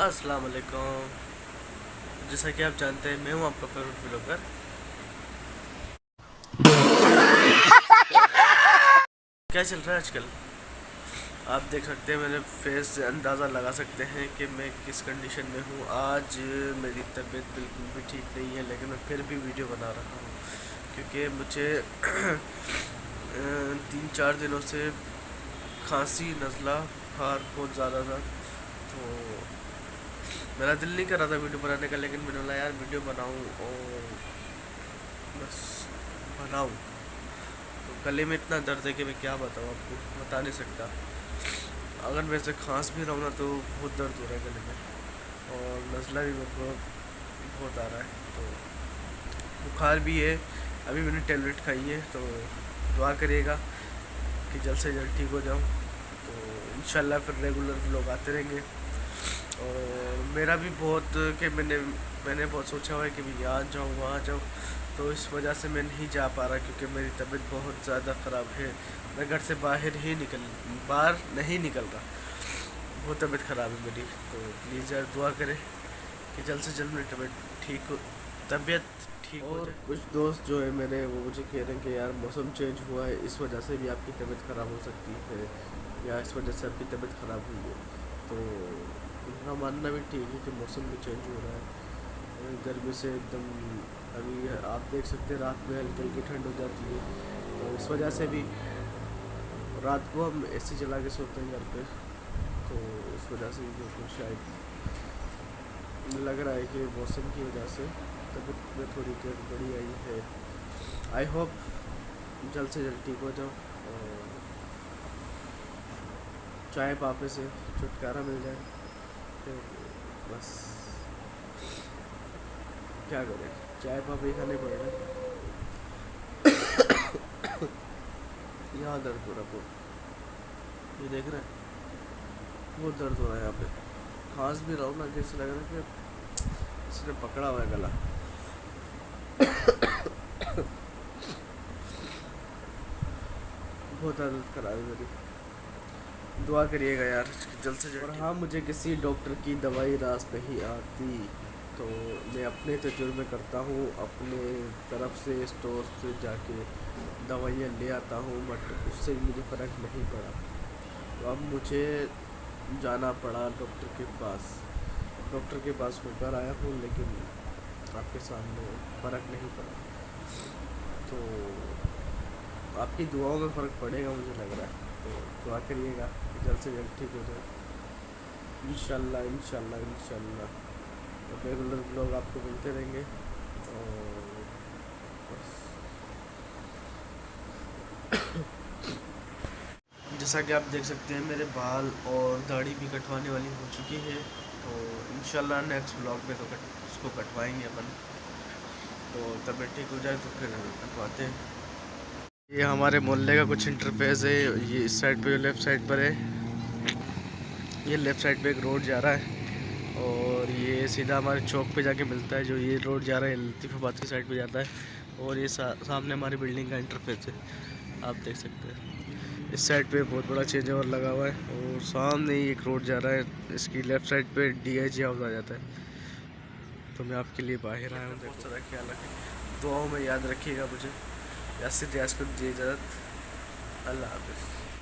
अस्सलाम वालेकुम। जैसा कि आप जानते हैं, मैं हूं आपका फेवरेट व्लॉगर। क्या चल रहा है आजकल? आप देख सकते हैं, मेरे फेस से अंदाज़ा लगा सकते हैं कि मैं किस कंडीशन में हूं। आज मेरी तबीयत बिल्कुल भी ठीक नहीं है, लेकिन मैं फिर भी वीडियो बना रहा हूं क्योंकि मुझे 3-4 दिनों से खांसी, नज़ला, बुखार बहुत ज़्यादा था। तो मेरा दिल नहीं कर रहा था वीडियो बनाने का, लेकिन मैंने बोला यार वीडियो बनाऊं और बस बनाऊं। तो गले में इतना दर्द है कि मैं क्या बताऊं आपको, बता नहीं सकता। अगर मैं से खांस भी रहा हूँ ना तो बहुत दर्द हो रहा है गले में, और नज़ला भी मेरे को बहुत आ रहा है। तो बुखार भी है। अभी मैंने टेबलेट खाई है, तो दुआ करिएगा कि जल्द से जल्द ठीक हो जाऊँ। तो इंशाल्लाह फिर रेगुलर लोग आते रहेंगे। और मेरा भी बहुत कि मैंने बहुत सोचा हुआ है कि मैं यहाँ जाऊँ वहाँ जाऊँ, तो इस वजह से मैं नहीं जा पा रहा क्योंकि मेरी तबीयत बहुत ज़्यादा ख़राब है। मैं घर से बाहर नहीं निकल रहा। बहुत तबीयत ख़राब है मेरी। तो प्लीज़ यार दुआ करें कि जल्द से जल्द मेरी तबीयत ठीक हो जाए। कुछ दोस्त जो है मेरे, वो मुझे कह रहे हैं कि यार मौसम चेंज हुआ है, इस वजह से भी आपकी तबीयत ख़राब हो सकती है, या इस वजह से आपकी तबीयत ख़राब हुई है। तो उनका मानना भी ठीक है कि मौसम भी चेंज हो रहा है गर्मी से एकदम। अभी आप देख सकते हैं रात में हल्की हल्की ठंड हो जाती है, तो इस वजह से भी रात को हम एसी चला के सोते हैं घर पे। तो इस वजह से भी कुछ शायद लग रहा है कि मौसम की वजह से तबीयत में थोड़ी गड़बड़ी आई है। आई होप जल्द से जल्द ठीक हो जाओ और चाय पापे से छुटकारा मिल जाए। तो बस क्या करें, चाय पापे ही खाने पड़ रहे। यहाँ दर्द हो रहा है बहुत, ये देख रहे हैं, बहुत दर्द हो रहा है यहाँ पे। खांस भी रहा हूँ ना, जैसे लग रहा है कि इसने पकड़ा हुआ है गला। बहुत हालत खराब है मेरी। दुआ करिएगा यार जल्द से जल्द। और हाँ, मुझे किसी डॉक्टर की दवाई रास नहीं आती, तो मैं अपने तजुर्बे करता हूँ, अपने तरफ से स्टोर से जाके दवाइयाँ ले आता हूँ, बट उससे मुझे फ़र्क नहीं पड़ा। तो अब मुझे जाना पड़ा डॉक्टर के पास। डॉक्टर के पास होकर आया हूँ, लेकिन आपके सामने फ़र्क नहीं पड़ा। तो आपकी दुआओं में फ़र्क पड़ेगा मुझे लग रहा है। तो दुआ करिएगा कि जल्द से जल्द ठीक हो जाए, इंशाल्लाह इंशाल्लाह इंशाल्लाह। तो रेगुलर ब्लॉग आपको मिलते रहेंगे। और बस जैसा कि आप देख सकते हैं, मेरे बाल और दाढ़ी भी कटवाने वाली हो चुकी है। तो इंशाल्लाह नेक्स्ट ब्लॉग में तो इसको कटवाएंगे अपन। तो तबीयत ठीक हो जाए तो फिर कटवाते हैं। ये हमारे मोहल्ले का कुछ इंटरफेस है। ये इस साइड पे, लेफ़्ट साइड पर है। ये लेफ़्ट साइड पे एक रोड जा रहा है, और ये सीधा हमारे चौक पे जाके मिलता है। जो ये रोड जा रहा है लतीफ़ाबाद की साइड पे जाता है, और ये सामने हमारी बिल्डिंग का इंटरफेस है, आप देख सकते हैं। इस साइड पे बहुत बड़ा चेंज ओवर लगा हुआ है, और सामने ही एक रोड जा रहा है, इसकी लेफ़्ट साइड पे DIG हाउस आ जाता है। तो मैं आपके लिए बाहर आया हूँ। बहुत सारा ख्याल रखें, दुआओं में याद रखिएगा मुझे। यासिर रियाज को दीजिए इजाज़त। अल्लाह हाफ़िज़।